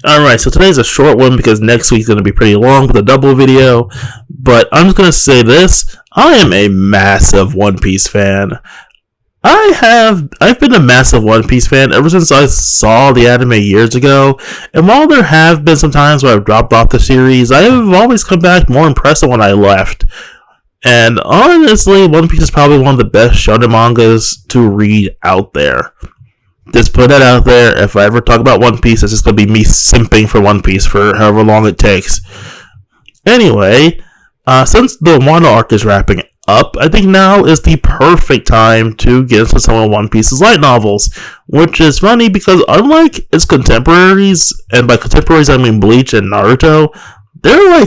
Alright, so today's a short one because next week's going to be pretty long with a double video. But I'm just going to say this. I am a massive One Piece fan. I've been a massive One Piece fan ever since I saw the anime years ago. And while there have been some times where I've dropped off the series, I have always come back more impressed than when I left. And honestly, One Piece is probably one of the best shonen mangas to read out there. Just put that out there. If I ever talk about One Piece, it's just going to be me simping for One Piece for however long it takes. Anyway, since the Wano arc is wrapping up, I think now is the perfect time to get into some of One Piece's light novels. Which is funny because unlike its contemporaries, and by contemporaries I mean Bleach and Naruto, there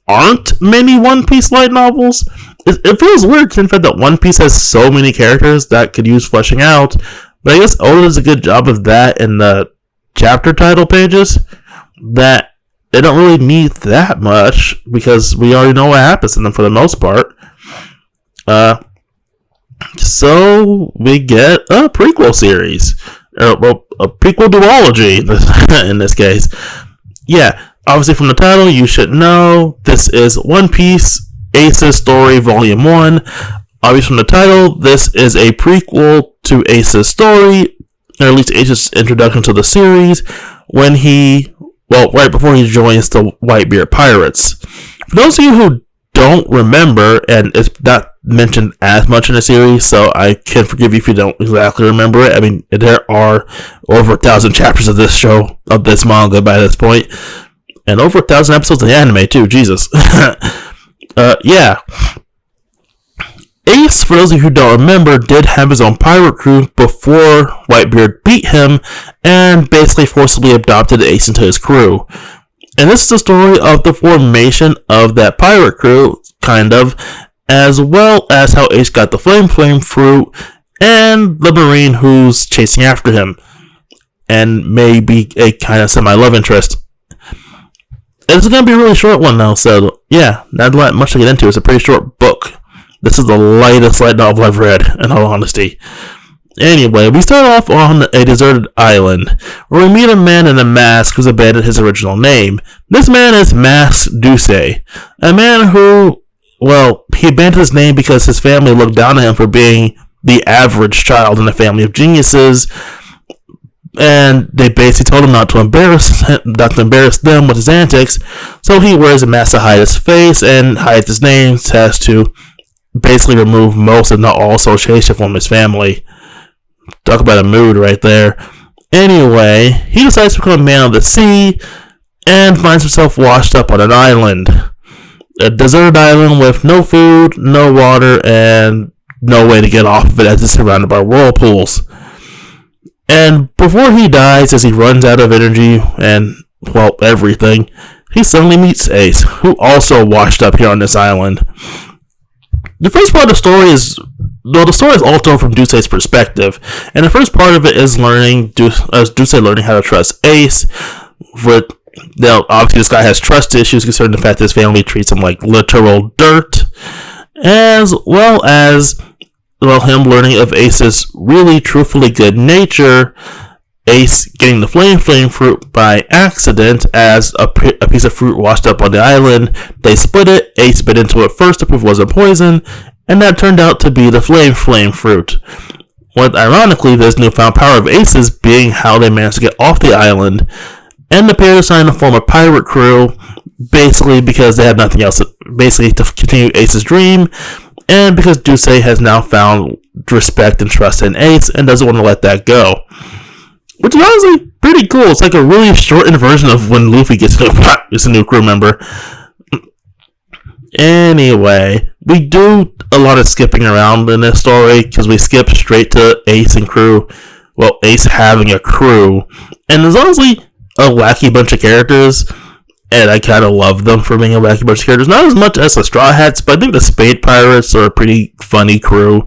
aren't many One Piece light novels. It feels weird in fact that One Piece has so many characters that could use fleshing out. But I guess Oda does a good job of that in the chapter title pages, that they don't really need that much because we already know what happens in them for the most part. So we get a prequel series. A prequel duology in this case. Yeah, obviously from the title you should know this is One Piece Ace's Story Volume 1. Obviously from the title, this is a prequel to Ace's story, or at least Ace's introduction to the series, when right before he joins the Whitebeard Pirates. For those of you who don't remember, and it's not mentioned as much in the series, so I can forgive you if you don't exactly remember it. I mean, there are over 1,000 chapters of this manga by this point, and over 1,000 episodes of the anime too, Jesus. Yeah. Ace, for those of you who don't remember, did have his own pirate crew before Whitebeard beat him and basically forcibly adopted Ace into his crew. And this is the story of the formation of that pirate crew, kind of, as well as how Ace got the flame fruit and the marine who's chasing after him. And maybe a kind of semi-love interest. It's going to be a really short one though, so yeah, not much to get into. It's a pretty short book. This is the lightest light novel I've read, in all honesty. Anyway, we start off on a deserted island, where we meet a man in a mask who's abandoned his original name. This man is Mask Duce, a man who, he abandoned his name because his family looked down on him for being the average child in a family of geniuses, and they basically told him not to embarrass them with his antics, so he wears a mask to hide his face and hides his name, has to basically remove most if not all association from his family. Talk about a mood right there. Anyway, he decides to become a man of the sea and finds himself washed up on an island. A deserted island with no food, no water, and no way to get off of it as it's surrounded by whirlpools. And before he dies, as he runs out of energy and, everything, he suddenly meets Ace, who also washed up here on this island. The first part of the story is, the story is all told from Duce's perspective, and the first part of it is Duce learning how to trust Ace. Obviously this guy has trust issues concerning the fact that his family treats him like literal dirt, as well as him learning of Ace's really truthfully good nature. Ace getting the flame fruit by accident as a piece of fruit washed up on the island. They split it. Ace bit into it first to prove it wasn't poison, and that turned out to be the flame fruit. Ironically, this newfound power of Ace's being how they managed to get off the island, and the pair decided to form a pirate crew, basically because they had nothing else, basically to continue Ace's dream, and because Duce has now found respect and trust in Ace and doesn't want to let that go. Which is honestly pretty cool. It's like a really shortened version of when Luffy gets a new crew member. Anyway, we do a lot of skipping around in this story because we skip straight to Ace and crew. Ace having a crew. And there's honestly a wacky bunch of characters. And I kind of love them for being a wacky bunch of characters. Not as much as the Straw Hats, but I think the Spade Pirates are a pretty funny crew.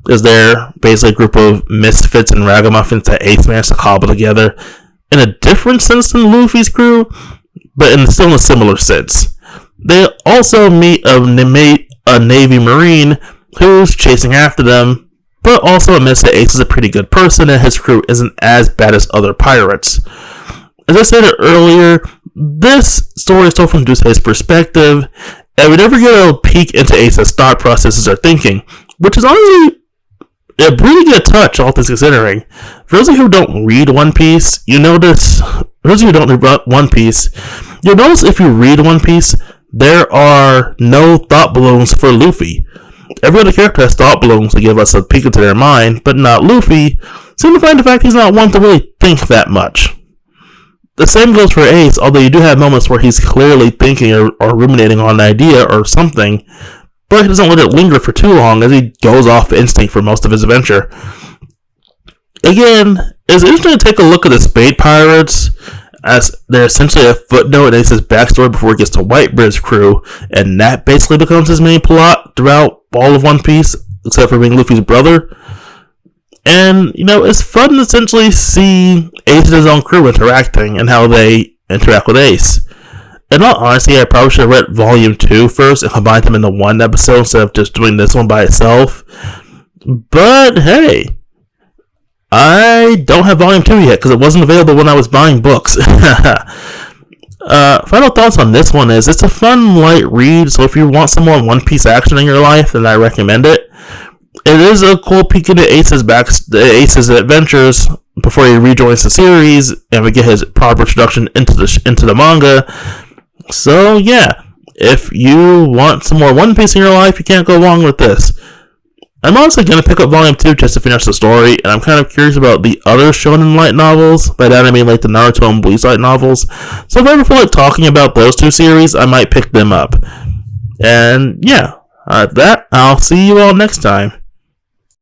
Is they're basically a group of misfits and ragamuffins that Ace managed to cobble together in a different sense than Luffy's crew, but still in a similar sense. They also meet a Navy Marine who's chasing after them, but also admits that Ace is a pretty good person and his crew isn't as bad as other pirates. As I stated earlier, this story is told from Dusei's perspective, and we never get a peek into Ace's thought processes or thinking, which is honestly a pretty good touch, all things considering. For those of you who don't read One Piece, you'll notice if you read One Piece, there are no thought balloons for Luffy. Every other character has thought balloons to give us a peek into their mind, but not Luffy, signifying the fact he's not one to really think that much. The same goes for Ace, although you do have moments where he's clearly thinking or ruminating on an idea or something, but he doesn't let it linger for too long as he goes off instinct for most of his adventure. Again, it's interesting to take a look at the Spade Pirates, as they're essentially a footnote in Ace's backstory before he gets to Whitebeard's crew, and that basically becomes his main plot throughout all of One Piece, except for being Luffy's brother. And, it's fun to essentially see Ace and his own crew interacting and how they interact with Ace. In all honesty, I probably should have read Volume 2 first and combined them into one episode instead of just doing this one by itself. But, hey, I don't have Volume 2 yet because it wasn't available when I was buying books. Final thoughts on this one is it's a fun, light read, so if you want some more One Piece action in your life, then I recommend it. It is a cool peek into Ace's adventures before he rejoins the series, and we get his proper introduction into the manga. So yeah, if you want some more One Piece in your life, you can't go wrong with this. I'm honestly going to pick up Volume 2 just to finish the story, and I'm kind of curious about the other Shonen Light novels. By that I mean like the Naruto and Bleach Light novels. So if I ever feel like talking about those two series, I might pick them up. And yeah, at that, I'll see you all next time.